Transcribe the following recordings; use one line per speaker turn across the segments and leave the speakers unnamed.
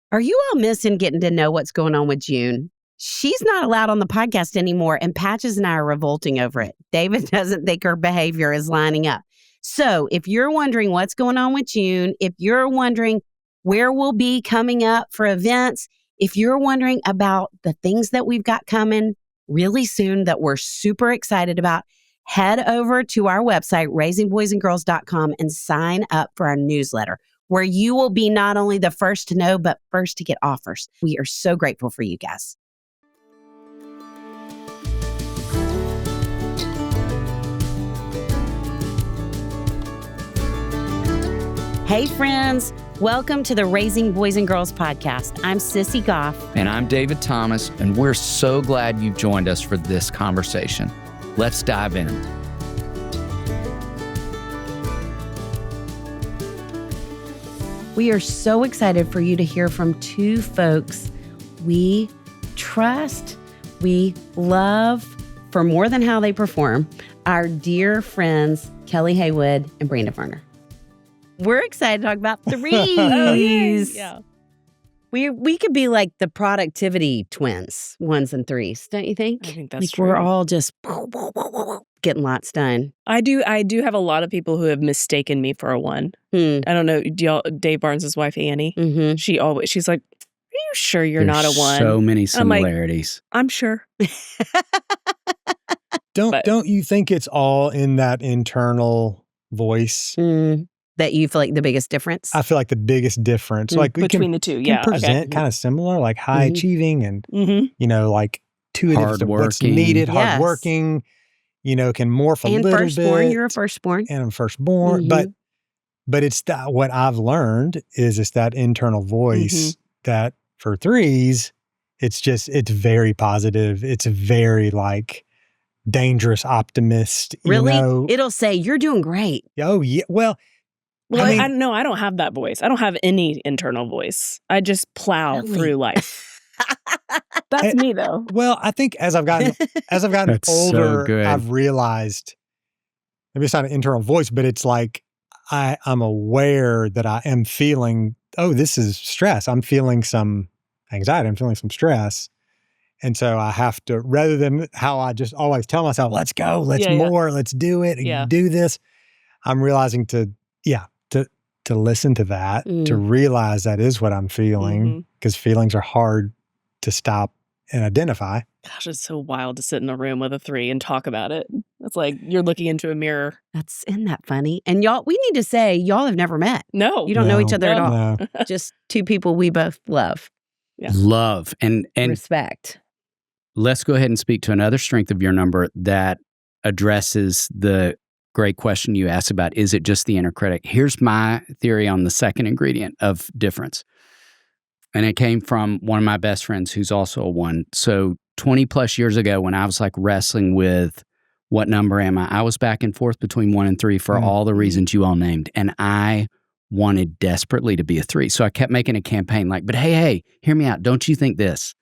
Are you all missing getting to know what's going on with June? She's not allowed on the podcast anymore, and Patches and I are revolting over it. David doesn't think her behavior is lining up. So if you're wondering what's going on with June, if you're wondering where we'll be coming up for events, if you're wondering about the things that we've got coming really soon that we're super excited about, head over to our website, raisingboysandgirls.com, and sign up for our newsletter, where you will be not only the first to know, but first to get offers. We are so grateful for you guys. Hey, friends. Welcome to the Raising Boys and Girls podcast. I'm Sissy Goff.
And I'm David Thomas, and we're so glad you've joined us for this conversation. Let's dive in.
We are so excited for you to hear from two folks we trust, we love for more than how they perform, our dear friends, Kelli Haywood and Brandon Verner. We're excited to talk about threes.
Yeah.
We could be like the productivity twins, ones and threes, don't you think?
I think that's
like
true.
We're all just getting lots done.
I do have a lot of people who have mistaken me for a one. I don't know. Dave Barnes' wife, Annie, she's like, are you sure you're not a one?
So many similarities.
I'm sure.
Don't you think it's all in that internal voice?
That you feel like the biggest difference?
I feel like the biggest difference. Like
between the two, yeah.
Can present kind of similar, like high achieving and, like intuitive to what's needed, hardworking, can morph a little
firstborn,
bit.
You're a firstborn.
And I'm firstborn. But it's that what I've learned is it's that internal voice that for threes, it's very positive. It's very like dangerous optimist.
Really?
You know?
It'll say, you're doing great.
Oh, yeah. Well,
I know I don't have that voice. I don't have any internal voice. I just plow through life. That's me though.
Well, I think as I've gotten older, so I've realized maybe it's not an internal voice, but it's like I'm aware that I am feeling, this is stress. I'm feeling some anxiety. I'm feeling some stress. And so I have to, rather than how I just always tell myself, let's go, let's do it, do this. I'm realizing to listen to that, to realize that is what I'm feeling, because feelings are hard to stop and identify.
Gosh, it's so wild to sit in a room with a three and talk about it. It's like you're looking into a mirror.
Isn't that funny? And y'all, we need to say, y'all have never met.
No.
You don't know each other at all.
No.
Just two people we both love.
Yeah.
Love and
respect.
Let's go ahead and speak to another strength of your number that addresses the great question you asked about, is it just the inner critic? Here's my theory on the second ingredient of difference. And it came from one of my best friends who's also a one. So 20 plus years ago when I was like wrestling with what number am I was back and forth between 1 and 3 for all the reasons you all named. And I wanted desperately to be a 3. So I kept making a campaign like, but hey, hear me out. Don't you think this?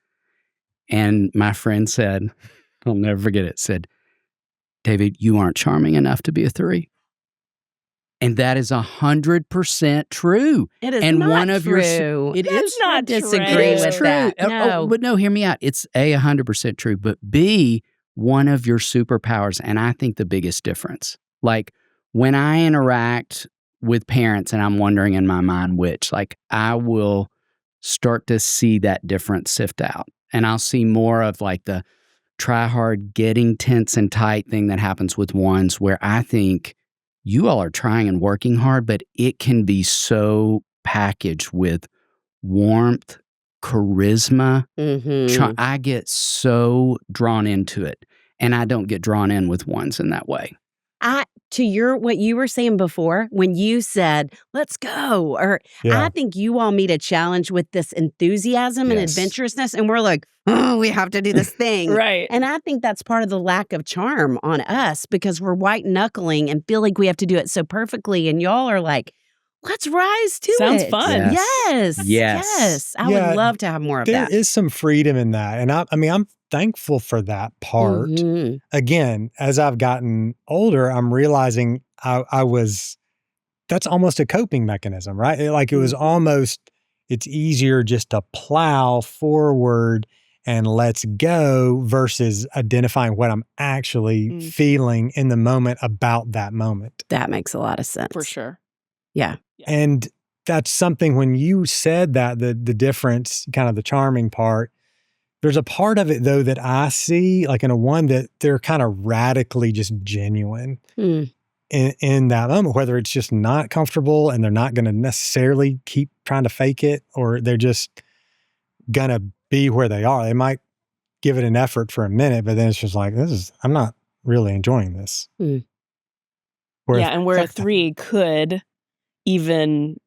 And my friend said, I'll never forget it, said, David, you aren't charming enough to be a 3. And that is 100% true.
It is
and
not
one of
true.
It
That's
is
not disagree with that. No.
But no, hear me out. It's A, 100% true, but B, one of your superpowers, and I think the biggest difference. Like when I interact with parents and I'm wondering in my mind which, like I will start to see that difference sift out. And I'll see more of like the try hard, getting tense and tight thing that happens with ones where I think you all are trying and working hard, but it can be so packaged with warmth, charisma. I get so drawn into it, and I don't get drawn in with ones in that way.
To what you were saying before, when you said, let's go, or I think you all meet a challenge with this enthusiasm and adventurousness, and we're like, oh, we have to do this thing.
Right.
And I think that's part of the lack of charm on us because we're white knuckling and feel like we have to do it so perfectly. And y'all are like, let's rise to it.
Sounds fun.
Yes. I would love to have more of that.
There is some freedom in that. And I'm thankful for that part. Again, as I've gotten older, I'm realizing that's almost a coping mechanism, right? It was almost it's easier just to plow forward and let's go versus identifying what I'm actually feeling in the moment about that moment.
That makes a lot of sense.
For sure.
Yeah.
And that's something when you said that, the difference, kind of the charming part, there's a part of it though that I see, like in a one, that they're kind of radically just genuine in that moment, whether it's just not comfortable and they're not going to necessarily keep trying to fake it, or they're just going to be where they are. They might give it an effort for a minute, but then it's just like, I'm not really enjoying this.
And where a 3 could even,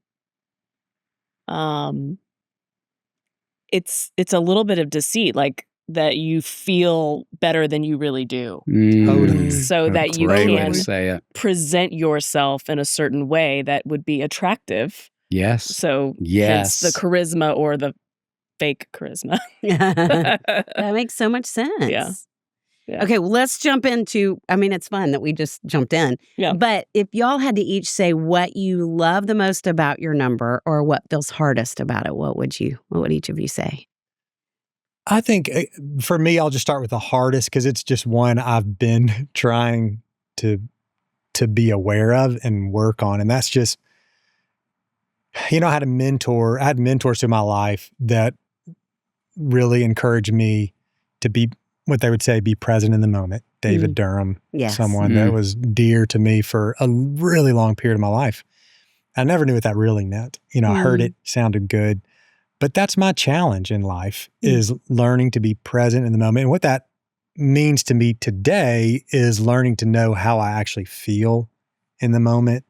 it's a little bit of deceit, like that you feel better than you really do.
Totally.
So that you
can
present yourself in a certain way that would be attractive.
Yes.
So hence the charisma or the fake charisma.
That makes so much sense.
Yeah.
Okay, well, let's jump into, it's fun that we just jumped in.
Yeah.
But if y'all had to each say what you love the most about your number or what feels hardest about it, what would each of you say?
I think for me, I'll just start with the hardest because it's just one I've been trying to be aware of and work on. And that's just, I had mentors in my life that really encouraged me to be what they would say, be present in the moment. David Durham, someone that was dear to me for a really long period of my life. I never knew what that really meant. I heard it, sounded good. But that's my challenge in life is learning to be present in the moment. And what that means to me today is learning to know how I actually feel in the moment.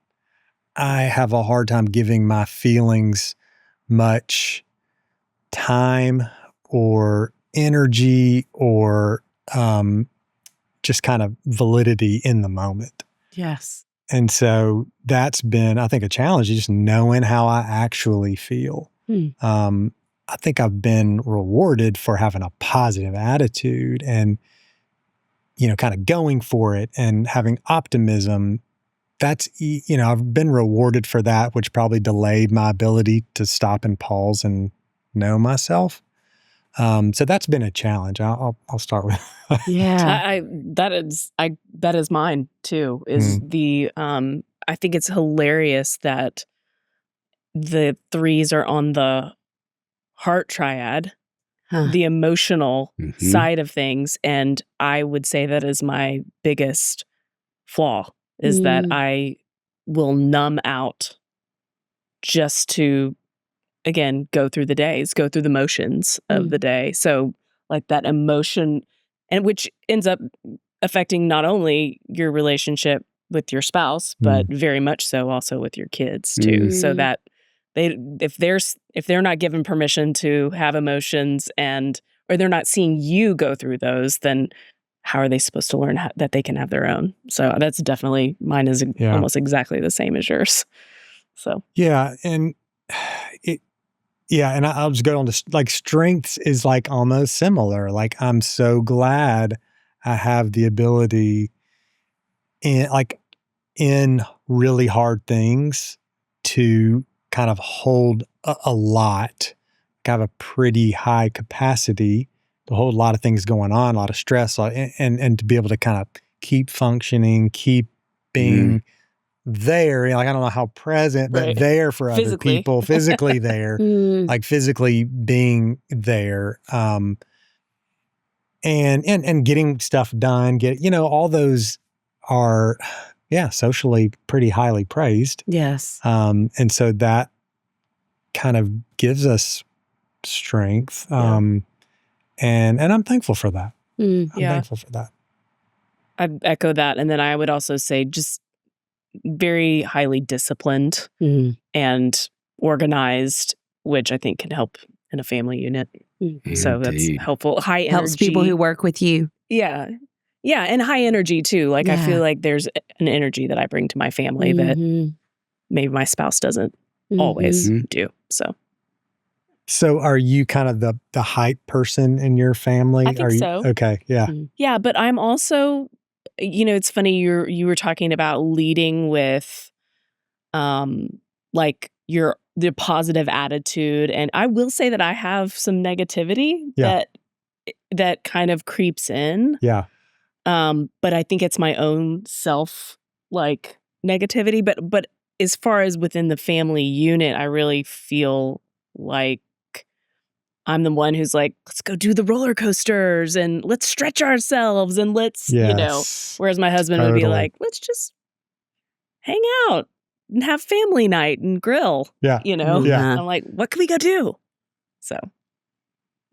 I have a hard time giving my feelings much time or energy or just kind of validity in the moment.
Yes.
And so that's been, I think, a challenge, just knowing how I actually feel. I think I've been rewarded for having a positive attitude and, kind of going for it and having optimism. That's, I've been rewarded for that, which probably delayed my ability to stop and pause and know myself. So that's been a challenge. I'll start with.
Yeah.
That is mine too, is the, I think it's hilarious that the 3s are on the heart triad, the emotional side of things. And I would say that is my biggest flaw, is that I will numb out just to, again, go through the days, go through the motions of the day. So like that emotion, and which ends up affecting not only your relationship with your spouse, but very much so also with your kids too. So that if they're not given permission to have emotions or they're not seeing you go through those, then how are they supposed to learn that they can have their own? So that's definitely, mine is almost exactly the same as yours. So
and and I'll just go on to like strengths is like almost similar. Like I'm so glad I have the ability in really hard things to kind of hold a lot, have a pretty high capacity to hold a lot of things going on, a lot of stress, and to be able to kind of keep functioning, keep being there. Like I don't know how present, but there for other people, physically there, like physically being there, and getting stuff done. All those are socially pretty highly praised.
Yes.
And so that kind of gives us strength. And I'm thankful for that. I'm thankful for that.
I echo that. And then I would also say just very highly disciplined and organized, which I think can help in a family unit. So that's helpful. High energy.
Helps people who work with you.
Yeah. Yeah. And high energy too. Like I feel like there's an energy that I bring to my family that maybe my spouse doesn't always do. So
are you kind of the hype person in your family?
I think so.
Okay. Yeah.
Yeah. But I'm also, it's funny, you were talking about leading with like the positive attitude. And I will say that I have some negativity that kind of creeps in.
Yeah.
But I think it's my own self like negativity. But as far as within the family unit, I really feel like I'm the one who's like, let's go do the roller coasters and let's stretch ourselves and let's, whereas my husband would be like, let's just hang out and have family night and grill.
Yeah.
I'm like, what can we go do? So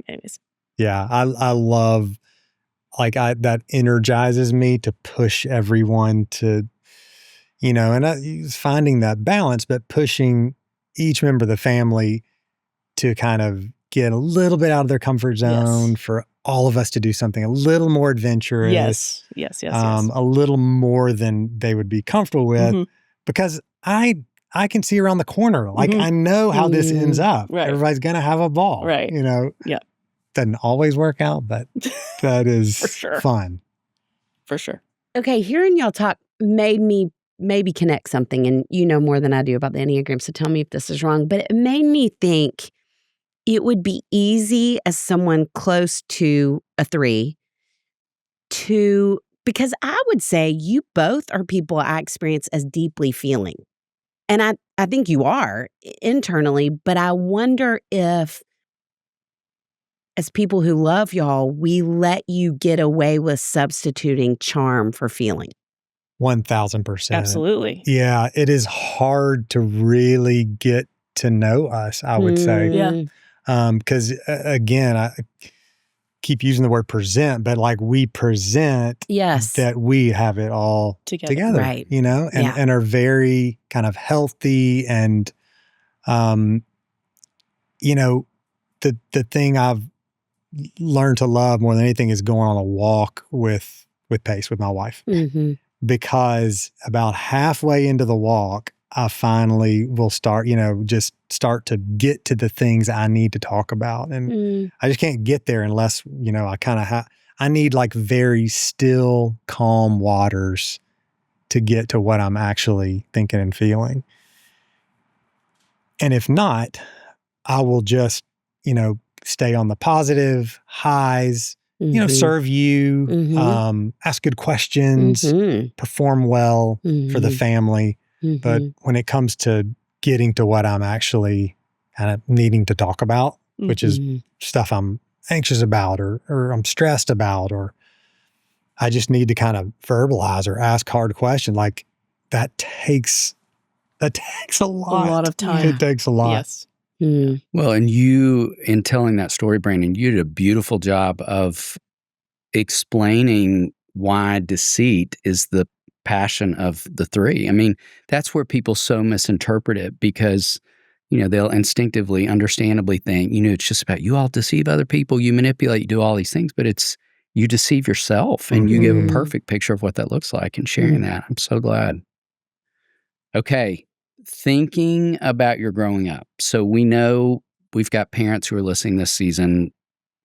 anyways.
Yeah. I love, that energizes me to push everyone to, and finding that balance, but pushing each member of the family to kind of get a little bit out of their comfort zone, for all of us to do something a little more adventurous.
Yes.
A little more than they would be comfortable with, because I can see around the corner. Like, I know how this ends up.
Right.
Everybody's going to have a ball.
Right.
Yeah. Doesn't always work out, but that is
For sure.
fun.
For sure.
Okay, hearing y'all talk made me maybe connect something, and you know more than I do about the Enneagram, so tell me if this is wrong, but it made me think it would be easy as someone close to a 3 because I would say you both are people I experience as deeply feeling. And I think you are internally, but I wonder if as people who love y'all, we let you get away with substituting charm for feeling.
1,000%.
Absolutely.
Yeah, it is hard to really get to know us, I would say.
Yeah.
Because again, I keep using the word present, but like we present that we have it all together,
right?
And are very kind of healthy. And, the thing I've learned to love more than anything is going on a walk with Pace, with my wife, because about halfway into the walk, I finally will start, just start to get to the things I need to talk about. And I just can't get there unless, I kind of I need like very still, calm waters to get to what I'm actually thinking and feeling. And if not, I will just, stay on the positive highs, serve you, ask good questions, perform well for the family. But when it comes to getting to what I'm actually kind of needing to talk about, which is stuff I'm anxious about or I'm stressed about, or I just need to kind of verbalize or ask hard questions, like that takes a lot.
A lot of time.
It takes a lot.
Yes.
Well, and you, in telling that story, Brandon, you did a beautiful job of explaining why deceit is the passion of the 3. I mean, that's where people so misinterpret it, because, they'll instinctively, understandably think, it's just about you all deceive other people, you manipulate, you do all these things, but it's you deceive yourself, and you give a perfect picture of what that looks like and sharing that. I'm so glad. Okay. Thinking about your growing up. So we know we've got parents who are listening this season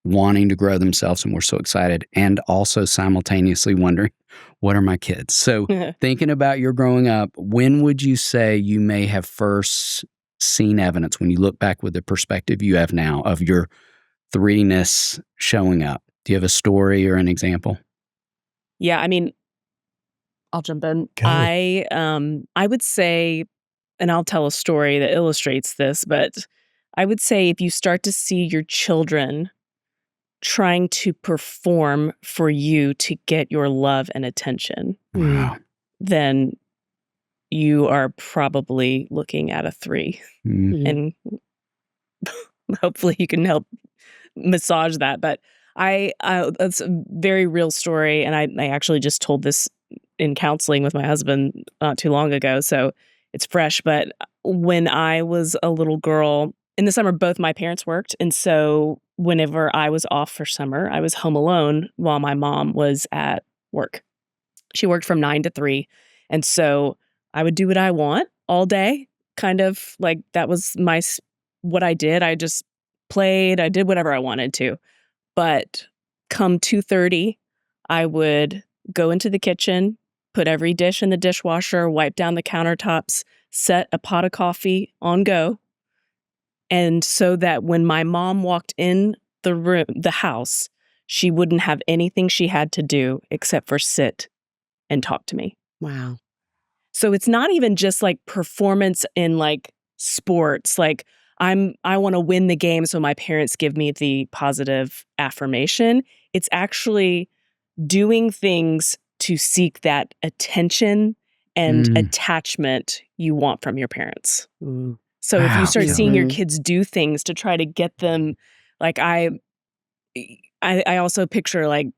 wanting to grow themselves, and we're so excited, and also simultaneously wondering, what are my kids? So thinking about your growing up, when would you say you may have first seen evidence, when you look back with the perspective you have now, of your 3-ness showing up? Do you have a story or an example?
Yeah, I mean, I'll jump in.
Okay.
I would say, and I'll tell a story that illustrates this, but I would say if you start to see your children trying to perform for you to get your love and attention, then you are probably looking at a 3. And hopefully you can help massage that. But that's a very real story. And I actually just told this in counseling with my husband not too long ago, so it's fresh. But when I was a little girl, in the summer, both my parents worked. And so whenever I was off for summer, I was home alone while my mom was at work. She worked from 9 to 3. And so I would do what I want all day, kind of like that was what I did. I just played. I did whatever I wanted to. But come 2:30, I would go into the kitchen, put every dish in the dishwasher, wipe down the countertops, set a pot of coffee on go. And so that when my mom walked in the house, she wouldn't have anything she had to do except for sit and talk to me.
Wow.
So it's not even just like performance in like sports. Like I want to win the game, so my parents give me the positive affirmation. It's actually doing things to seek that attention and attachment you want from your parents. So if you start seeing your kids do things to try to get them, like I also picture like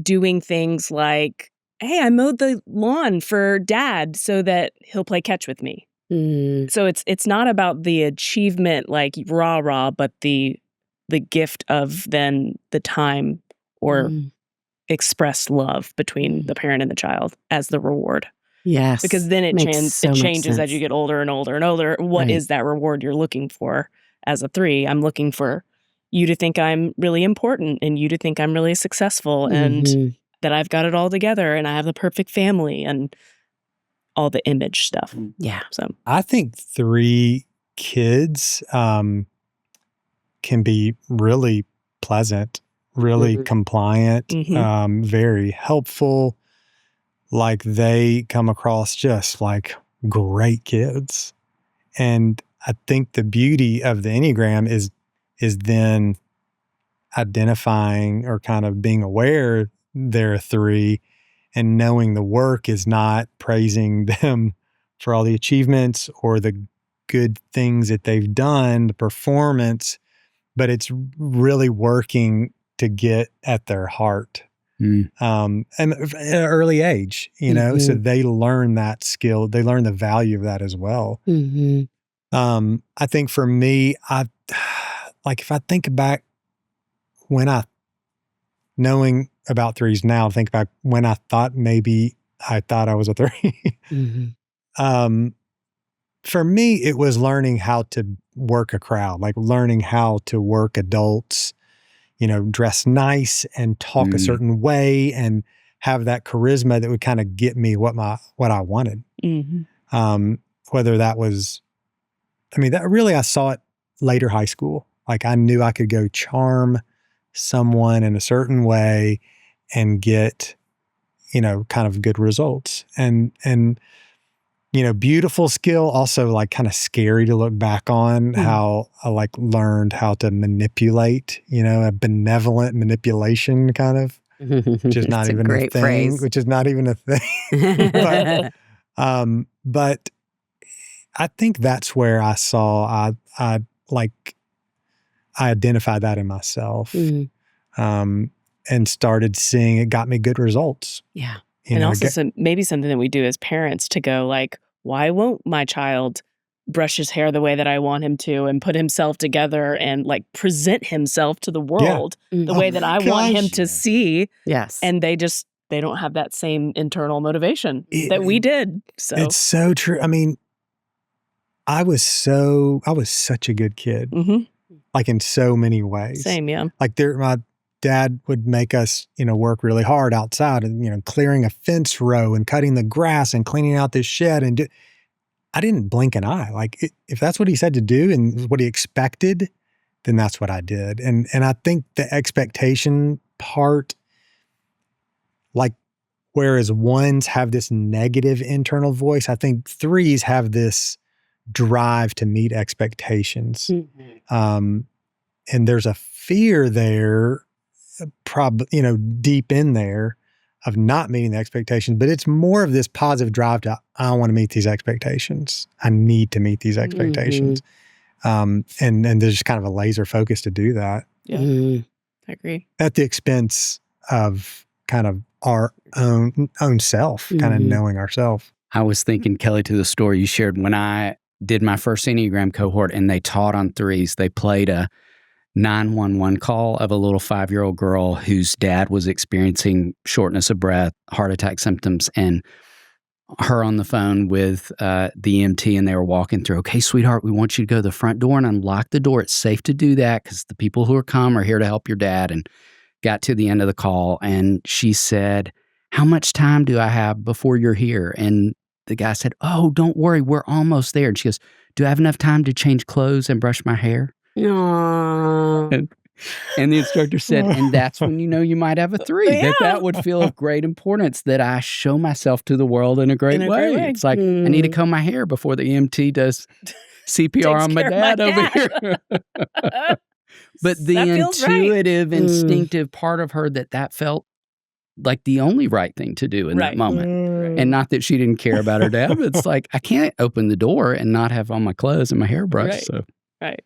doing things like, hey, I mowed the lawn for dad so that he'll play catch with me. So it's not about the achievement, like rah, but the gift of then the time or expressed love between the parent and the child as the reward.
Yes.
Because then it changes as you get older and older and older. What is that reward you're looking for as a 3? I'm looking for you to think I'm really important and you to think I'm really successful and that I've got it all together and I have the perfect family and all the image stuff.
Yeah.
So
I think 3 kids can be really pleasant, really compliant, very helpful. Like they come across just like great kids. And I think the beauty of the Enneagram is then identifying or kind of being aware they're a 3 and knowing the work is not praising them for all the achievements or the good things that they've done, the performance, but it's really working to get at their heart. And at an early age, you know, so they learn that skill. They learn the value of that as well. I think for me, if I think back knowing about 3s now, think back when I thought I was a 3. For me, it was learning how to work a crowd, like learning how to work adults, you know, dress nice and talk a certain way and have that charisma that would kind of get me what I wanted. Whether that was, I saw it later high school. Like I knew I could go charm someone in a certain way and get, you know, kind of good results. And you know, beautiful skill, also like kind of scary to look back on how I like learned how to manipulate, you know, a benevolent manipulation kind of, which is not even a thing,
phrase.
which is not even a thing. But I think that's where I saw, I identified that in myself and started seeing it got me good results.
Yeah. And also maybe something that we do as parents to go like, why won't my child brush his hair the way that I want him to and put himself together and like present himself to the world the way that I want him to see.
Yes.
And they don't have that same internal motivation that we did. So
it's so true. I mean, I was such a good kid, like in so many ways.
Same, yeah.
Like my dad would make us, you know, work really hard outside and, you know, clearing a fence row and cutting the grass and cleaning out this shed. And I didn't blink an eye. Like if that's what he said to do and what he expected, then that's what I did. And I think the expectation part, like whereas 1s have this negative internal voice, I think 3s have this drive to meet expectations. And there's a fear there, you know, deep in there of not meeting the expectations, but it's more of this positive drive to, I want to meet these expectations. I need to meet these expectations. And there's just kind of a laser focus to do that.
Yeah, I agree.
At the expense of kind of our own self, kind of knowing ourselves.
I was thinking, Kelli, to the story you shared, when I did my first Enneagram cohort and they taught on 3s, they played a 911 call of a little 5-year-old girl whose dad was experiencing shortness of breath, heart attack symptoms, and her on the phone with the EMT, and they were walking through, okay, sweetheart, we want you to go to the front door and unlock the door. It's safe to do that because the people who are here to help your dad. And got to the end of the call, and she said, how much time do I have before you're here? And the guy said, "Oh, don't worry, we're almost there." And she goes, "Do I have enough time to change clothes and brush my hair?"
Aww.
And the instructor said, and that's when you know you might have a 3,
Yeah.
that would feel of great importance, that I show myself to the world in a great way. It's like, I need to comb my hair before the EMT does CPR on my dad over here. But the intuitive, instinctive part of her that felt like the only right thing to do in that moment. And not that she didn't care about her dad, but it's like, I can't open the door and not have all my clothes and my hair brushed.
Right.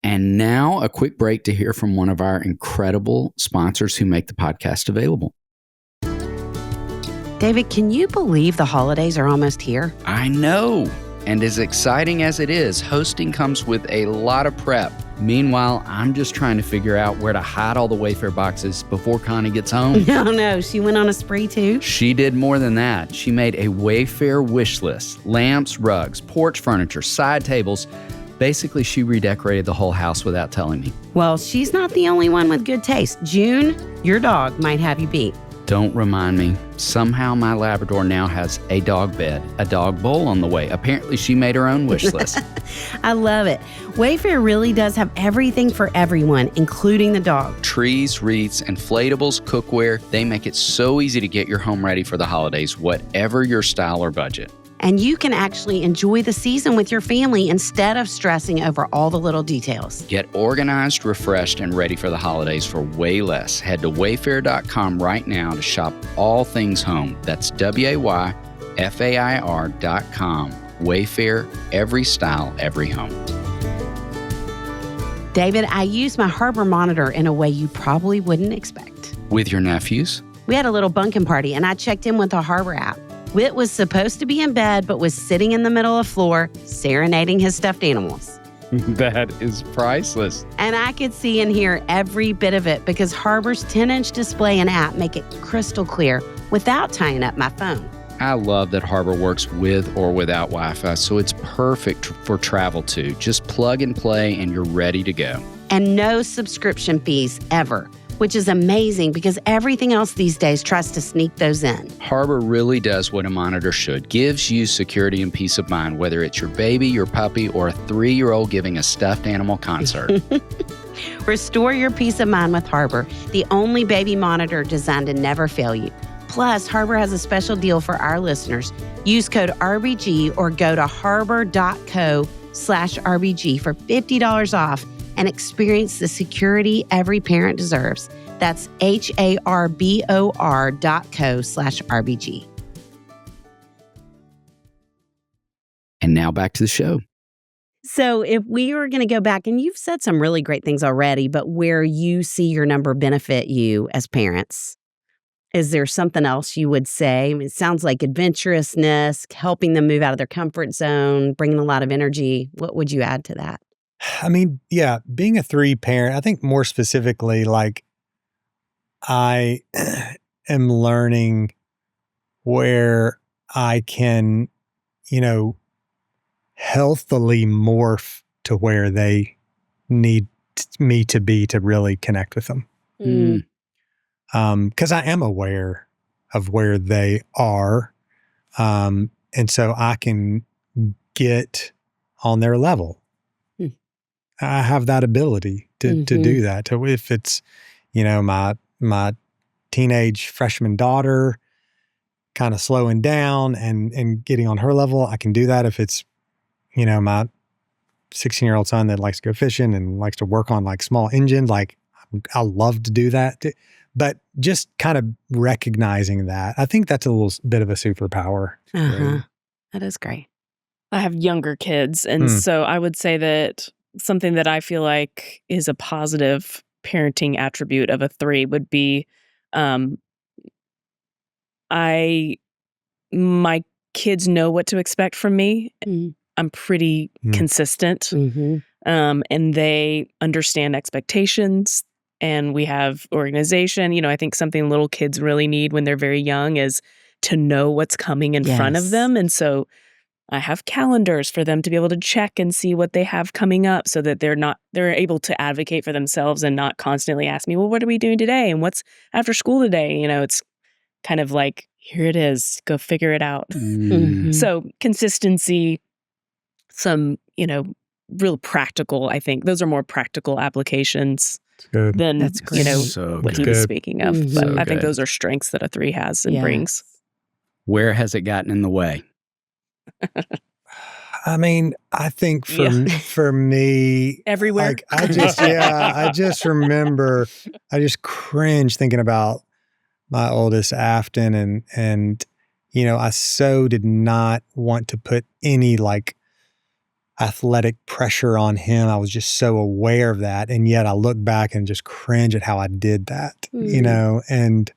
And now a quick break to hear from one of our incredible sponsors who make the podcast available.
David, can you believe the holidays are almost here?
I know. And as exciting as it is, hosting comes with a lot of prep. Meanwhile, I'm just trying to figure out where to hide all the Wayfair boxes before Connie gets home.
No, she went on a spree too?
She did more than that. She made a Wayfair wish list. Lamps, rugs, porch furniture, side tables. Basically, she redecorated the whole house without telling me.
Well, she's not the only one with good taste. June, your dog might have you beat.
Don't remind me. Somehow my Labrador now has a dog bed, a dog bowl on the way. Apparently, she made her own wish list.
I love it. Wayfair really does have everything for everyone, including the dog.
Trees, wreaths, inflatables, cookware. They make it so easy to get your home ready for the holidays, whatever your style or budget.
And you can actually enjoy the season with your family instead of stressing over all the little details.
Get organized, refreshed, and ready for the holidays for way less. Head to wayfair.com right now to shop all things home. That's WAYFAIR.com. Wayfair, every style, every home.
David, I use my Harbor monitor in a way you probably wouldn't expect.
With your nephews?
We had a little bunking party, and I checked in with the Harbor app. Whit was supposed to be in bed, but was sitting in the middle of the floor, serenading his stuffed animals.
That is priceless.
And I could see and hear every bit of it because Harbor's 10-inch display and app make it crystal clear without tying up my phone.
I love that Harbor works with or without Wi-Fi, so it's perfect for travel too. Just plug and play and you're ready to go.
And no subscription fees ever, which is amazing because everything else these days tries to sneak those in.
Harbor really does what a monitor should. Gives you security and peace of mind, whether it's your baby, your puppy, or a 3-year-old giving a stuffed animal concert.
Restore your peace of mind with Harbor, the only baby monitor designed to never fail you. Plus, Harbor has a special deal for our listeners. Use code RBG or go to harbor.co/RBG for $50 off and experience the security every parent deserves. That's harbor.co/RBG.
And now back to the show.
So if we were going to go back, and you've said some really great things already, but where you see your number benefit you as parents, is there something else you would say? I mean, it sounds like adventurousness, helping them move out of their comfort zone, bringing a lot of energy. What would you add to that?
I mean, yeah, being a 3 parent, I think more specifically, like I am learning where I can, healthily morph to where they need me to be to really connect with them.
Mm.
'Cause I am aware of where they are. And so I can get on their level. I have that ability to do that. If it's, my teenage freshman daughter kind of slowing down and getting on her level, I can do that. If it's, my 16-year-old son that likes to go fishing and likes to work on like small engines, like I love to do that too. But just kind of recognizing that, I think that's a little bit of a superpower.
Uh-huh. That is great.
I have younger kids, and so I would say that something that I feel like is a positive parenting attribute of a 3 would be my kids know what to expect from me. I'm pretty consistent, and they understand expectations, and we have organization. I think something little kids really need when they're very young is to know what's coming in front of them. And so I have calendars for them to be able to check and see what they have coming up so that they're able to advocate for themselves and not constantly ask me, well, what are we doing today? And what's after school today? It's kind of like, here it is. Go figure it out.
Mm-hmm.
So consistency, some, real practical, I think. Those are more practical applications than,
That's great.
what he was speaking of.
Mm-hmm.
But I think those are strengths that a 3 has and brings.
Where has it gotten in the way?
I mean, I think for me,
everywhere.
Like, I just remember, I just cringe thinking about my oldest Afton, and I so did not want to put any like athletic pressure on him. I was just so aware of that, and yet I look back and just cringe at how I did that, and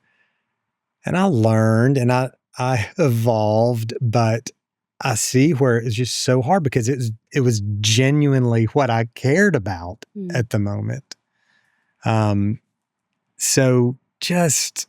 I learned and I evolved, but I see where it's just so hard because it was genuinely what I cared about at the moment. So just,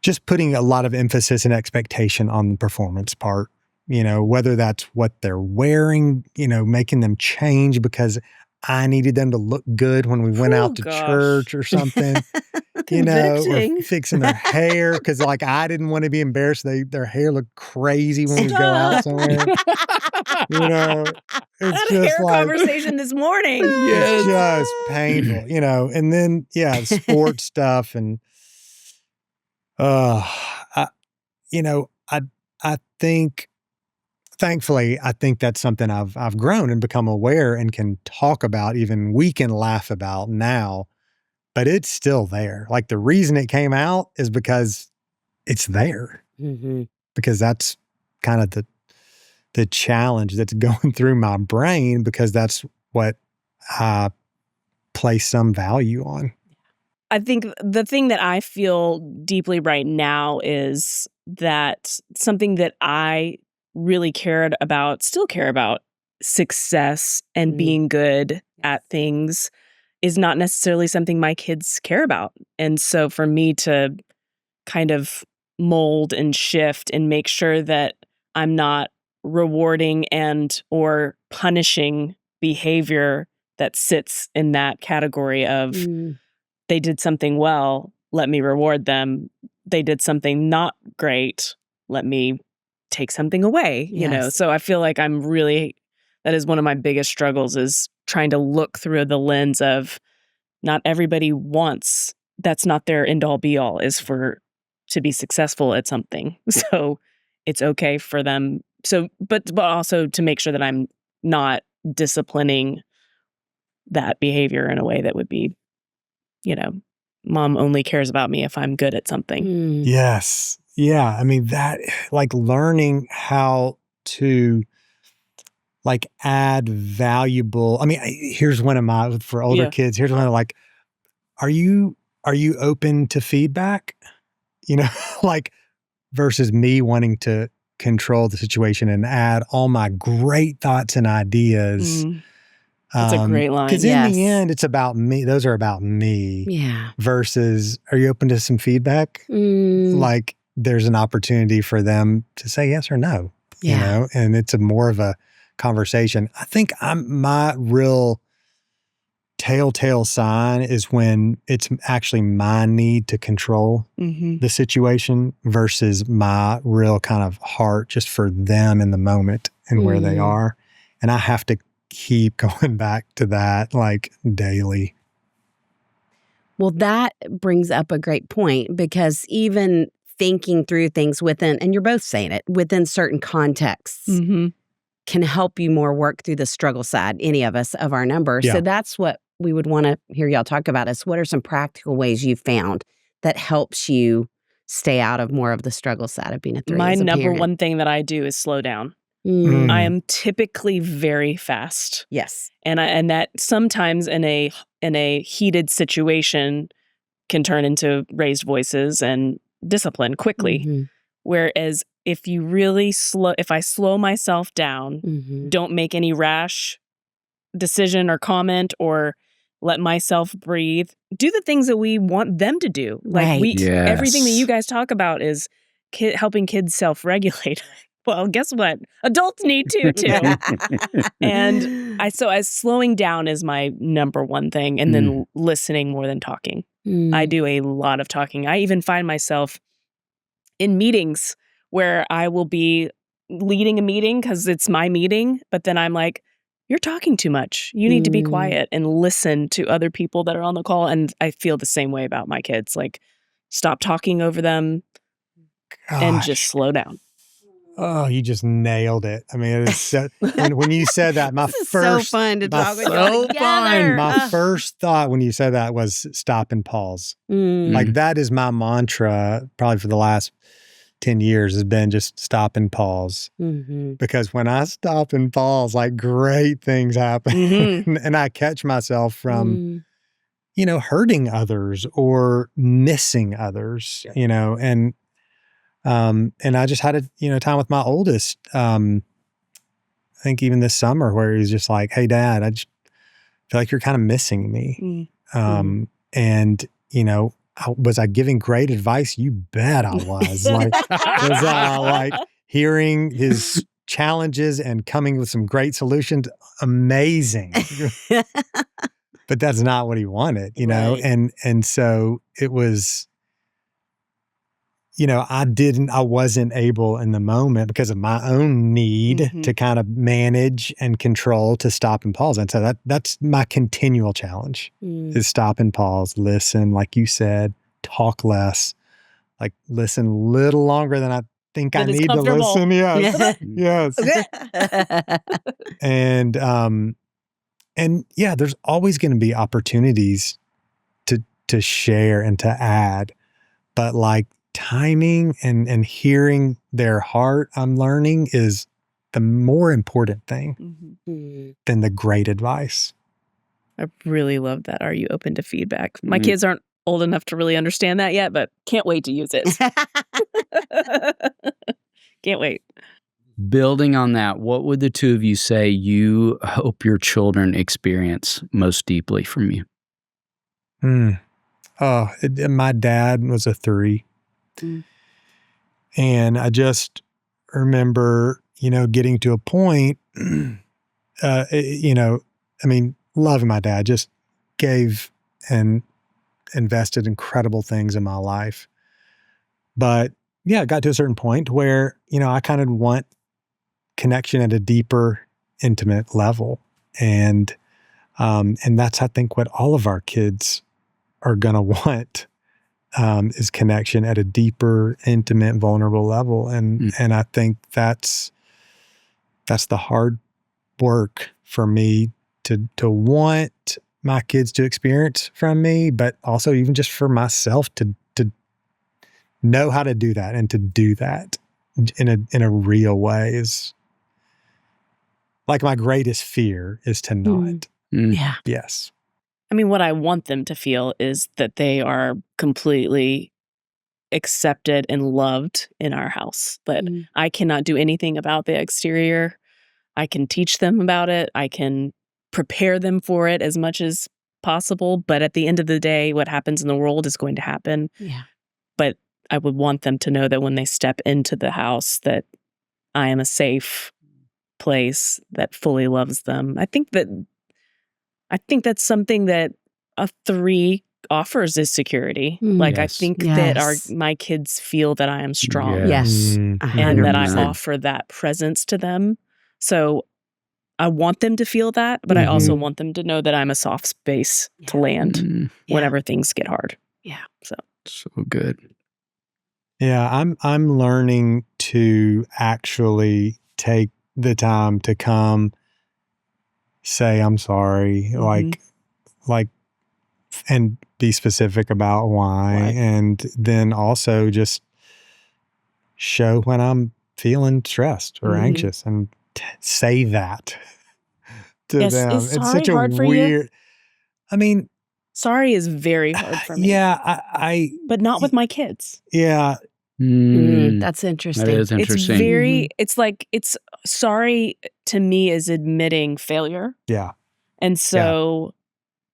just putting a lot of emphasis and expectation on the performance part, whether that's what they're wearing, making them change because I needed them to look good when we went out to church or something, or fixing their hair because like I didn't want to be embarrassed. Their hair looked crazy when we go out somewhere. It's just
hair
like
conversation this morning.
It's just painful, and then sports stuff and I think. Thankfully, I think that's something I've grown and become aware and can talk about, even we can laugh about now, but it's still there. Like the reason it came out is because it's there.
Mm-hmm.
Because that's kind of the challenge that's going through my brain because that's what I place some value on.
I think the thing that I feel deeply right now is that something that I really still care about, success and being good at things is not necessarily something my kids care about. And so for me to kind of mold and shift and make sure that I'm not rewarding and or punishing behavior that sits in that category of they did something well, let me reward them. They did something not great, let me take something away, So I feel like that is one of my biggest struggles is trying to look through the lens of not everybody wants, that's not their end all be all, is to be successful at something. So it's okay for them. So, but also to make sure that I'm not disciplining that behavior in a way that would be, mom only cares about me if I'm good at something.
Yes. Yeah. I mean, that like learning how to like add valuable, here's one of my, for older kids, here's one of like, are you open to feedback? Like versus me wanting to control the situation and add all my great thoughts and ideas.
That's a great line.
Because in the end, it's about me. Those are about me.
Yeah.
Versus, are you open to some feedback? Like there's an opportunity for them to say yes or no, and it's more of a conversation. I think my real telltale sign is when it's actually my need to control the situation versus my real kind of heart just for them in the moment and where they are. And I have to keep going back to that like daily.
Well, that brings up a great point because even thinking through things within, and you're both saying it, within certain contexts can help you more work through the struggle side, any of us, of our number.
Yeah.
So that's what we would want to hear y'all talk about is what are some practical ways you've found that helps you stay out of more of the struggle side of being a 3
My
as a
number
parent?
one thing that I do is slow down. I am typically very fast.
Yes.
And that sometimes in a heated situation can turn into raised voices and discipline quickly. Whereas if I slow myself down, don't make any rash decision or comment or let myself breathe, do the things that we want them to do. Like everything that you guys talk about is helping kids self-regulate. Well, guess what? Adults need to too. And slowing down is my number one thing, and then listening more than talking. I do a lot of talking. I even find myself in meetings where I will be leading a meeting because it's my meeting, but then I'm like, you're talking too much. You need to be quiet and listen to other people that are on the call. And I feel the same way about my kids. Like, stop talking over them and just slow down.
Oh, you just nailed it. I mean, it is so, when you said that, my first
so fun to talk with you together.
My first thought when you said that was stop and pause. Like, that is my mantra probably for the last 10 years has been just stop and pause. Because when I stop and pause, like, great things happen. And I catch myself from, hurting others or missing others, and I just had a, time with my oldest, I think even this summer where he's just like, hey, Dad, I just feel like you're kind of missing me. And, was I giving great advice? You bet I was. Like, was I like hearing his challenges and coming with some great solutions? Amazing. But that's not what he wanted, know? And so it was, I wasn't able in the moment because of my own need to kind of manage and control to stop and pause. And so that's my continual challenge is stop and pause, listen, like you said, talk less, like listen a little longer than I think I need to listen. Yes. Yes. And yeah, there's always going to be opportunities to share and to add, but like, timing and hearing their heart, I'm learning, is the more important thing than the great advice.
I really love that. Are you open to feedback? My kids aren't old enough to really understand that yet, but can't wait to use it. Can't wait.
Building on that, what would the two of you say you hope your children experience most deeply from you?
My dad was a 3. And I just remember, getting to a point, loving my dad, just gave and invested incredible things in my life. But yeah, it got to a certain point where, I kind of want connection at a deeper, intimate level. And that's, I think, what all of our kids are going to want. Is connection at a deeper, intimate, vulnerable level. And I think that's the hard work for me to want my kids to experience from me, but also even just for myself to know how to do that and to do that in a real way is like my greatest fear is to not.
Yeah.
Yes.
I mean, what I want them to feel is that they are completely accepted and loved in our house. That I cannot do anything about the exterior. I can teach them about it. I can prepare them for it as much as possible. But at the end of the day, what happens in the world is going to happen.
Yeah.
But I would want them to know that when they step into the house, that I am a safe place that fully loves them. I think that's something that a 3 offers is security. Like, I think that my kids feel that I am strong.
Yes.
And that I offer that presence to them. So I want them to feel that, but I also want them to know that I'm a soft space to land whenever things get hard.
Yeah.
So good.
Yeah, I'm learning to actually take the time to come say I'm sorry, like, and be specific about why, and then also just show when I'm feeling stressed or anxious, and say that to them.
Is
It's such a
hard for
weird.
you?
I mean,
sorry is very hard for me.
Yeah,
but not with my kids.
Yeah.
That's interesting.
That is interesting.
It's very, it's like, it's sorry to me is admitting failure.
Yeah.
And so,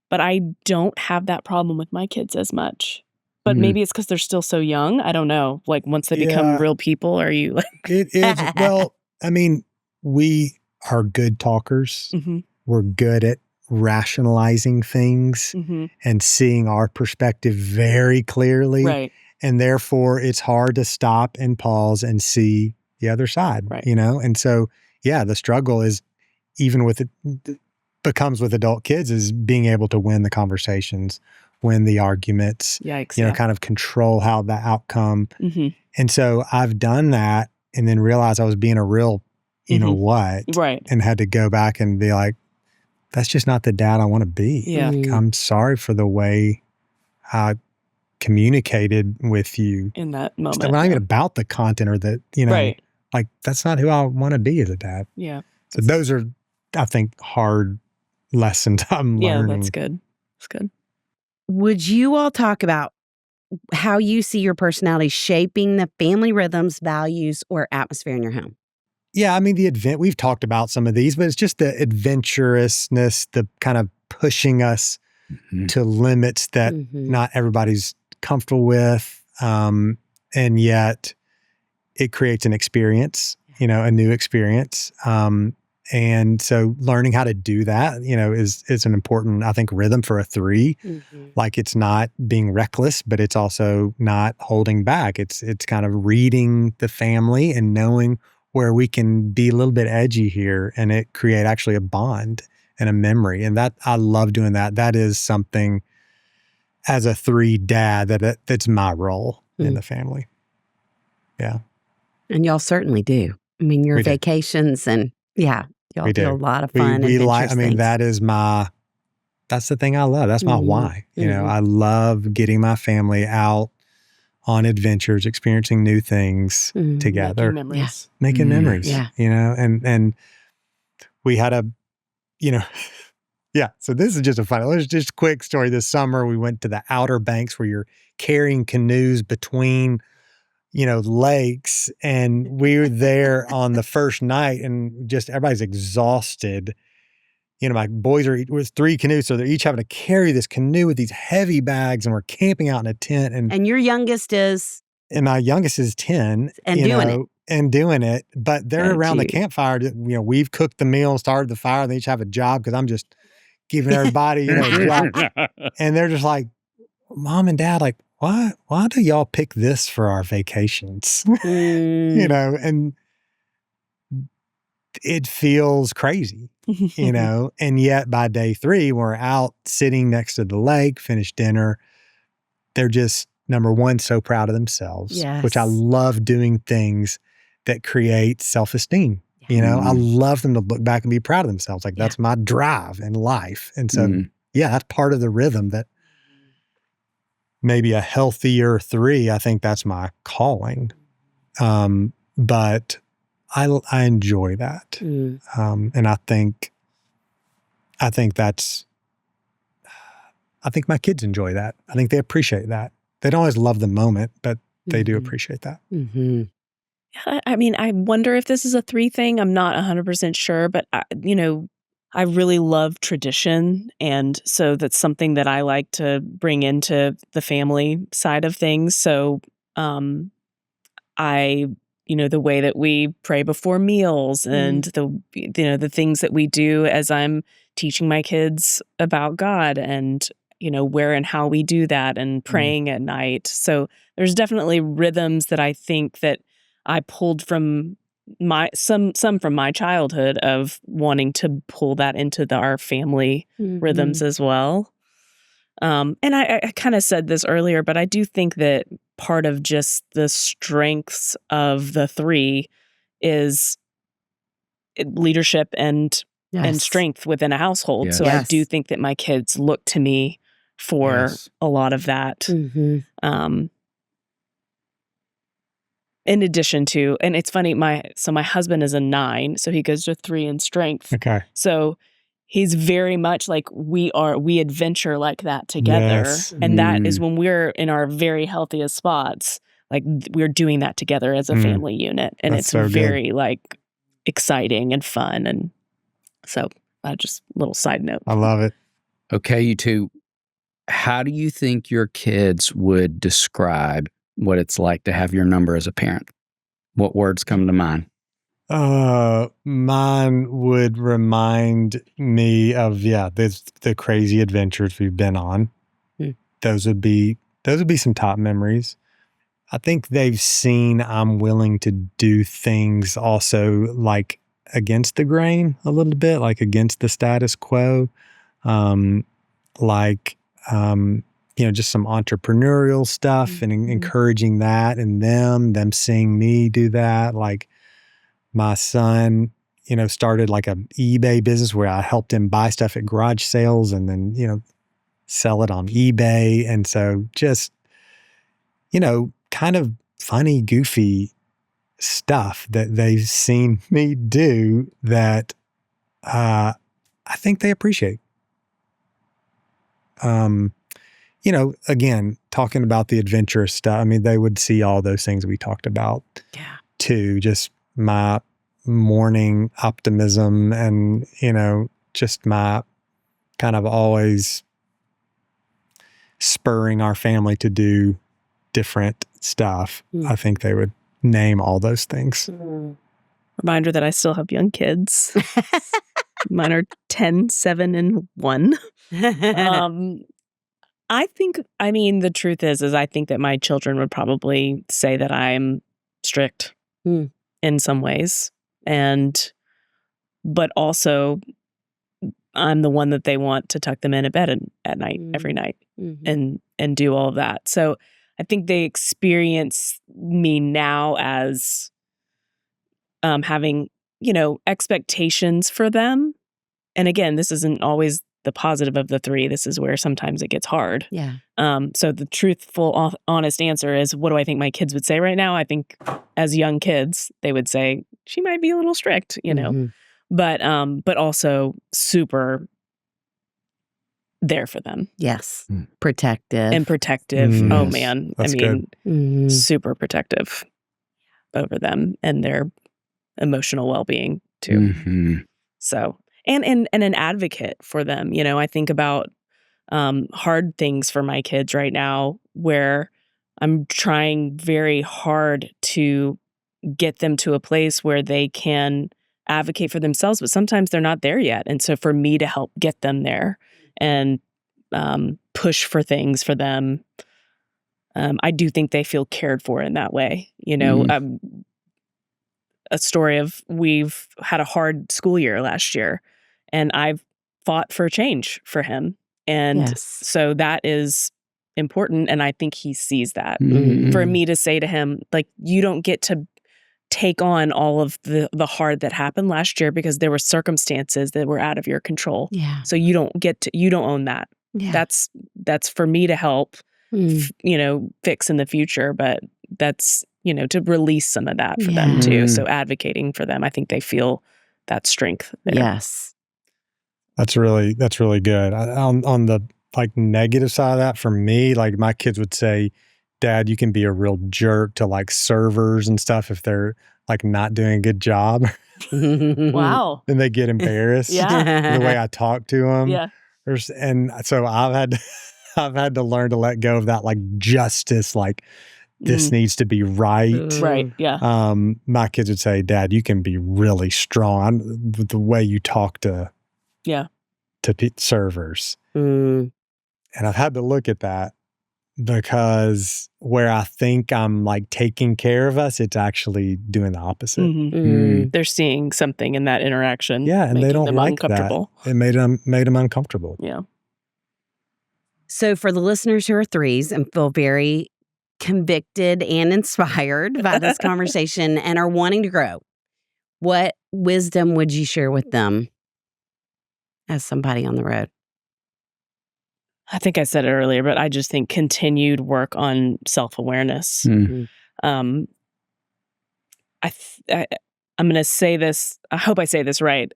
but I don't have that problem with my kids as much. But maybe it's because they're still so young. I don't know. Like, once they become real people, are you like?
It is. Well, I mean, we are good talkers. We're good at rationalizing things and seeing our perspective very clearly.
Right.
And therefore, it's hard to stop and pause and see the other side,
right.
And so, the struggle is, even with becomes with adult kids, is being able to win the conversations, win the arguments,
Yikes,
kind of control how the outcome.
Mm-hmm.
And so I've done that and then realized I was being a real, what,
right.
and had to go back and be like, that's just not the dad I want to be.
Yeah.
I'm sorry for the way I communicated with you
in that moment.
It's not even about the content or the,
right.
like that's not who I want to be as a dad.
Yeah.
So those are, I think, hard lessons I'm learning.
Yeah, that's good. That's good.
Would you all talk about how you see your personality shaping the family rhythms, values, or atmosphere in your home?
Yeah, I mean, we've talked about some of these, but it's just the adventurousness, the kind of pushing us to limits that not everybody's comfortable with. And yet it creates an experience, a new experience. And so learning how to do that, is an important, I think, rhythm for a 3. Like it's not being reckless, but it's also not holding back. It's kind of reading the family and knowing where we can be a little bit edgy here and it create actually a bond and a memory. And that I love doing that. That is something as a 3 dad that's my role in the family. Yeah.
And y'all certainly do. I mean, your vacations and y'all do a lot of fun.
We like, I mean,
things.
that's the thing I love. That's my why. I love getting my family out on adventures, experiencing new things together. Making memories.
Yeah.
And we had a, so this is just let's just quick story. This summer, we went to the Outer Banks where you're carrying canoes between, lakes. And we were there on the first night and just everybody's exhausted. My boys with 3 canoes, so they're each having to carry this canoe with these heavy bags, and we're camping out in a tent. And
your youngest is?
And my youngest is 10.
And doing it.
But they're around the campfire. We've cooked the meal, started the fire. They each have a job because I'm just giving everybody, a job. And they're just like, Mom and Dad, like, why do y'all pick this for our vacations? And it feels crazy, and yet by day 3, we're out sitting next to the lake, finished dinner. They're just, number one, so proud of themselves, which I love doing things that create self-esteem. I love them to look back and be proud of themselves. Like that's my drive in life. And so, that's part of the rhythm that maybe a healthier 3, I think that's my calling. But I enjoy that. And I think my kids enjoy that. I think they appreciate that. They don't always love the moment, but they do appreciate that.
I mean, I wonder if this is a 3 thing. I'm not 100% sure, but I really love tradition. And so that's something that I like to bring into the family side of things. So, the way that we pray before meals and the things that we do as I'm teaching my kids about God and, where and how we do that and praying at night. So there's definitely rhythms that I think that I pulled from some from my childhood of wanting to pull that into our family rhythms as well. And I kind of said this earlier, but I do think that part of just the strengths of the 3 is leadership and strength within a household.
Yes.
So I do think that my kids look to me for a lot of that. In addition to, and it's funny, my husband is a 9, so he goes to 3 in strength.
Okay.
So he's very much like we adventure like that together.
Yes.
And that is when we're in our very healthiest spots, like we're doing that together as a family unit. And
That's
it's
so
very like exciting and fun. And so just a little side note.
I love it.
Okay, you two, how do you think your kids would describe what it's like to have your number as a parent? What words come to mind?
Mine would remind me of the crazy adventures we've been on. Those would be some top memories. I think they've seen I'm willing to do things also like against the grain a little bit, like against the status quo, just some entrepreneurial stuff and encouraging that in them seeing me do that. Like my son, started like an eBay business where I helped him buy stuff at garage sales and then, sell it on eBay. And so just, kind of funny, goofy stuff that they've seen me do that I think they appreciate. Again, talking about the adventurous stuff, I mean, they would see all those things we talked about too. Just my morning optimism and, just my kind of always spurring our family to do different stuff. I think they would name all those things.
Reminder that I still have young kids. Mine are 10, 7, and 1. I think, the truth is I think that my children would probably say that I'm strict in some ways. But also I'm the one that they want to tuck them in at bed at night, every night, and do all of that. So I think they experience me now as having, expectations for them. And again, this isn't always the positive of the three. This is where sometimes it gets hard.
Yeah. So
the truthful, honest answer is, what do I think my kids would say right now? I think as young kids, they would say, she might be a little strict, but also super there for them.
Yes. Protective.
Oh man.
That's good.
Super protective over them and their emotional well-being too. So, and an advocate for them. I think about hard things for my kids right now where I'm trying very hard to get them to a place where they can advocate for themselves, but sometimes they're not there yet. And so for me to help get them there and push for things for them, I do think they feel cared for in that way. A story of, we've had a hard school year last year, and I've fought for change for him. And so that is important. And I think he sees that. For me to say to him, like, you don't get to take on all of the hard that happened last year because there were circumstances that were out of your control. Yeah. So you don't own that. Yeah. That's for me to help, fix in the future. But that's, to release some of that for them too. So advocating for them, I think they feel that strength there.
Yes.
That's really good. On the like negative side of that, for me, like my kids would say, Dad, you can be a real jerk to like servers and stuff if they're like not doing a good job.
Wow.
And they get embarrassed. The way I talk to them.
Yeah.
And so I've had to learn to let go of that like justice, like this needs to be right.
Right. Yeah.
My kids would say, Dad, you can be really strong. The way you talk to servers. And I've had to look at that because where I think I'm like taking care of us, it's actually doing the opposite.
They're seeing something in that interaction.
Yeah. And they don't like that. It made them uncomfortable.
Yeah.
So for the listeners who are threes and feel very convicted and inspired by this conversation and are wanting to grow, what wisdom would you share with them as somebody on the road?
I think I said it earlier, but I just think continued work on self-awareness. I'm going to say this. I hope I say this right.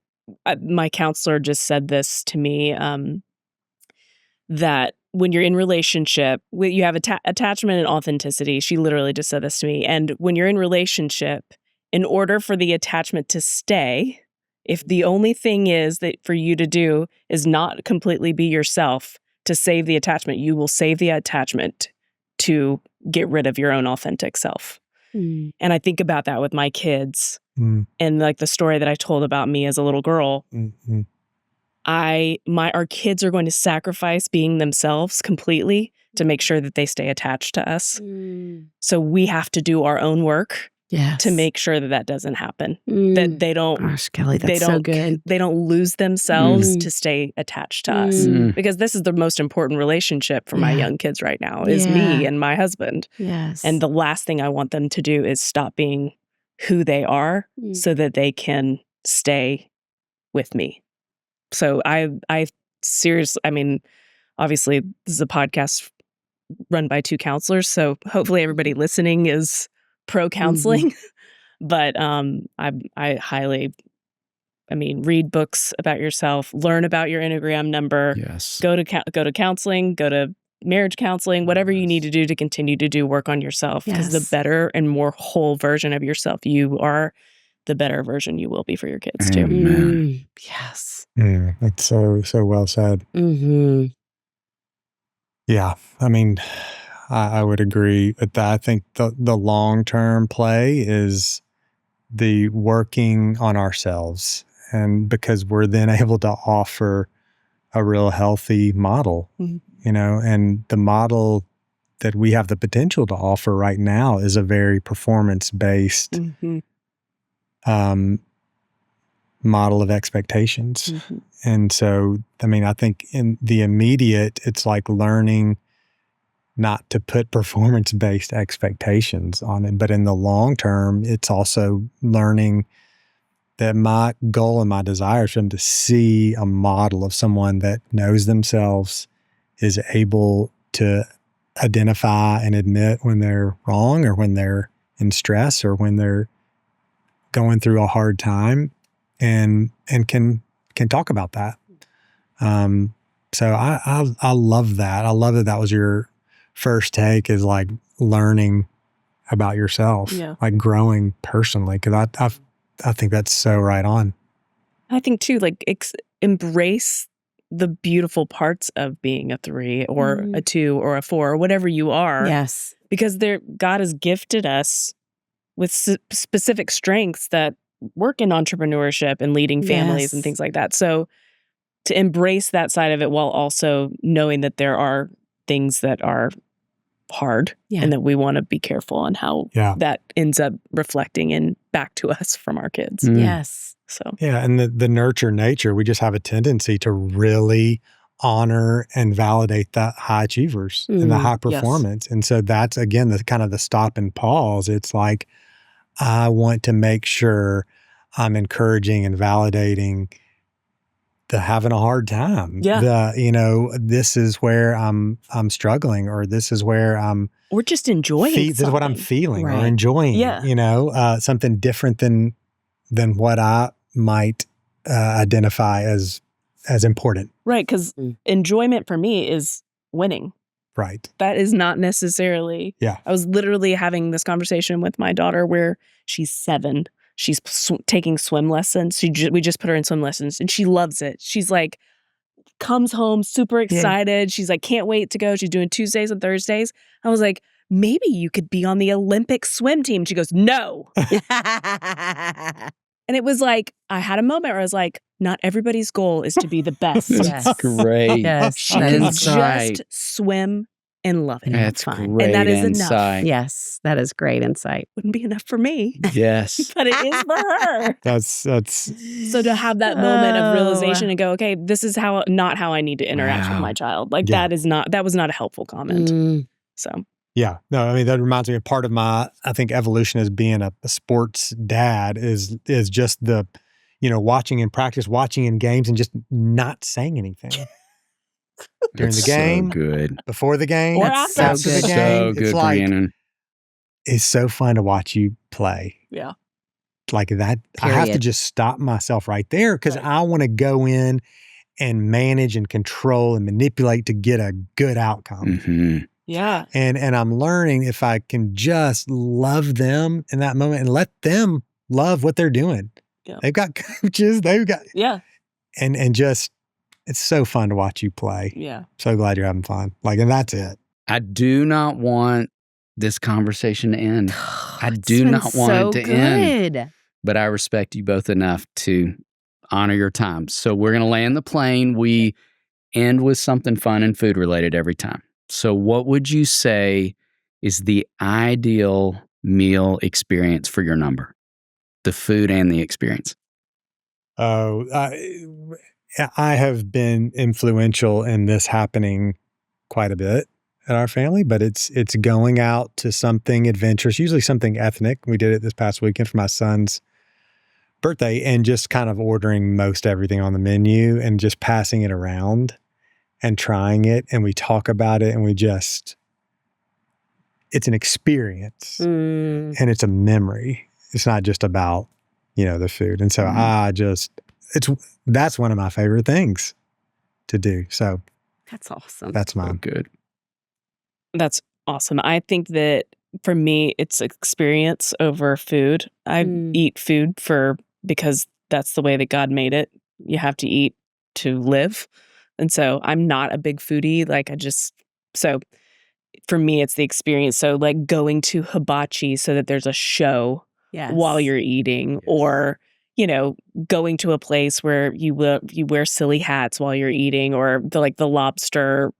My counselor just said this to me, that when you're in relationship, you have attachment and authenticity. She literally just said this to me. And when you're in relationship, in order for the attachment to stay, if the only thing is that for you to do is not completely be yourself to save the attachment, you will save the attachment to get rid of your own authentic self. And I think about that with my kids
Mm.
and like the story that I told about me as a little girl.
Mm-hmm.
Our kids are going to sacrifice being themselves completely to make sure that they stay attached to us. So we have to do our own work to make sure that that doesn't happen. That they don't.
Gosh, Kelli, that's so good.
They don't lose themselves to stay attached to us, because this is the most important relationship for my young kids right now is me and my husband.
Yes.
And the last thing I want them to do is stop being who they are so that they can stay with me. So I seriously, I mean, obviously this is a podcast run by two counselors, so hopefully everybody listening is pro counseling. But I highly, read books about yourself, learn about your Enneagram number.
Yes.
Go to counseling, go to marriage counseling, whatever you need to do to continue to do work on yourself. Because the better and more whole version of yourself you are, the better version you will be for your kids too.
Amen.
Yes.
Yeah, that's so well said. Yeah, I mean, I would agree with that. I think the long-term play is the working on ourselves, and because we're then able to offer a real healthy model, and the model that we have the potential to offer right now is a very performance-based model of expectations. And so, I think in the immediate, it's like learning not to put performance-based expectations on it. But in the long term, it's also learning that my goal and my desire is for them to see a model of someone that knows themselves, is able to identify and admit when they're wrong or when they're in stress or when they're going through a hard time, and can talk about that. So I love that. I love that that was your first take, is like learning about yourself, like growing personally. Because I think that's so right on.
I think too, like embrace the beautiful parts of being a 3 or a 2 or a 4 or whatever you are.
Yes.
Because God has gifted us with specific strengths that work in entrepreneurship and leading families and things like that. So to embrace that side of it while also knowing that there are things that are hard and that we want to be careful on how that ends up reflecting in back to us from our kids.
Yes.
So
and the nurture nature, we just have a tendency to really honor and validate the high achievers and the high performance. And so that's, again, the kind of the stop and pause. It's like, I want to make sure I'm encouraging and validating the having a hard time. This is where I'm struggling, or this is where I'm,
or just enjoying
this is what I'm feeling or enjoying. Something different than what I might identify as important.
Right, because enjoyment for me is winning.
Right.
That is not necessarily.
Yeah.
I was literally having this conversation with my daughter where she's 7. She's taking swim lessons. We just put her in swim lessons and she loves it. She's like, comes home super excited. She's like, can't wait to go. She's doing Tuesdays and Thursdays. I was like, maybe you could be on the Olympic swim team. She goes, no. And it was like, I had a moment where I was like, not everybody's goal is to be the best.
That's great.
Yes.
She can just swim and love it.
That's
fine.
great
And that is
insight.
enough.
Yes, that is great insight.
Wouldn't be enough for me,
Yes.
but it is for her.
That's
So to have that moment of realization and go, okay, this is not how I need to interact with my child. Like that was not a helpful comment. So.
Yeah. No, that reminds me of part of my, I think, evolution as being a sports dad is just the, watching in practice, watching in games and just not saying anything. During the game,
so good.
Before the game,
or
after the game.
So good,
it's like,
Brandon.
It's so fun to watch you play.
Yeah.
Like that,
Period.
I have to just stop myself right there because I want to go in and manage and control and manipulate to get a good outcome.
Mm-hmm.
Yeah.
And I'm learning if I can just love them in that moment and let them love what they're doing.
Yeah.
They've got coaches, and just, it's so fun to watch you play.
Yeah.
So glad you're having fun. And that's it.
I do not want this conversation to end. I do not want it to end. But I respect you both enough to honor your time. So we're going to land the plane. We end with something fun and food related every time. So what would you say is the ideal meal experience for your number? The food and the experience.
Oh, I have been influential in this happening quite a bit at our family, but it's going out to something adventurous, usually something ethnic. We did it this past weekend for my son's birthday, and just kind of ordering most everything on the menu and just passing it around and trying it. And we talk about it, and it's an experience and it's a memory. It's not just about, the food. And so that's one of my favorite things to do. So
that's awesome.
That's mine.
So good.
That's awesome. I think that for me, it's experience over food. I eat food because that's the way that God made it. You have to eat to live. And so I'm not a big foodie. So for me, it's the experience. So like going to hibachi so that there's a show while you're eating, or, going to a place where you wear silly hats while you're eating, or the lobster,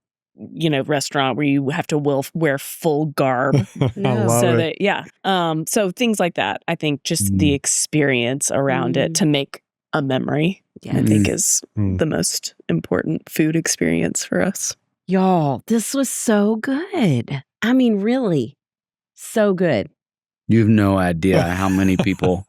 restaurant where you have to wear full garb. So things like that. I think just the experience around it to make a memory, I think is the most important food experience for us.
Y'all, this was so good. I mean, really, so good.
You have no idea how many people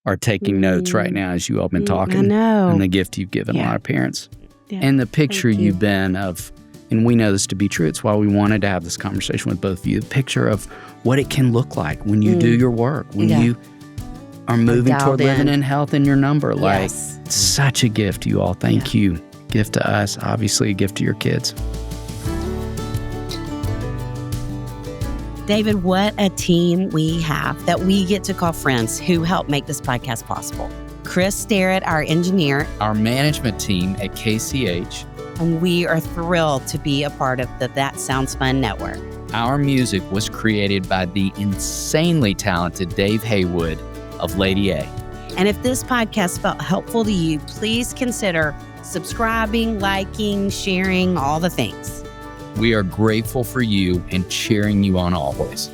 are taking notes right now as you all been talking.
I know.
And the gift you've given a lot of parents. Yeah. And the picture you've been of, and we know this to be true, it's why we wanted to have this conversation with both of you, the picture of what it can look like when you do your work, when you are moving toward living in health in your number. Like, such a gift, you all. Thank you. Gift to us, obviously a gift to your kids.
David, what a team we have that we get to call friends who help make this podcast possible. Chris Starrett, our engineer.
Our management team at KCH.
And we are thrilled to be a part of the That Sounds Fun network.
Our music was created by the insanely talented Dave Haywood of Lady A.
And if this podcast felt helpful to you, please consider subscribing, liking, sharing, all the things.
We are grateful for you and cheering you on always.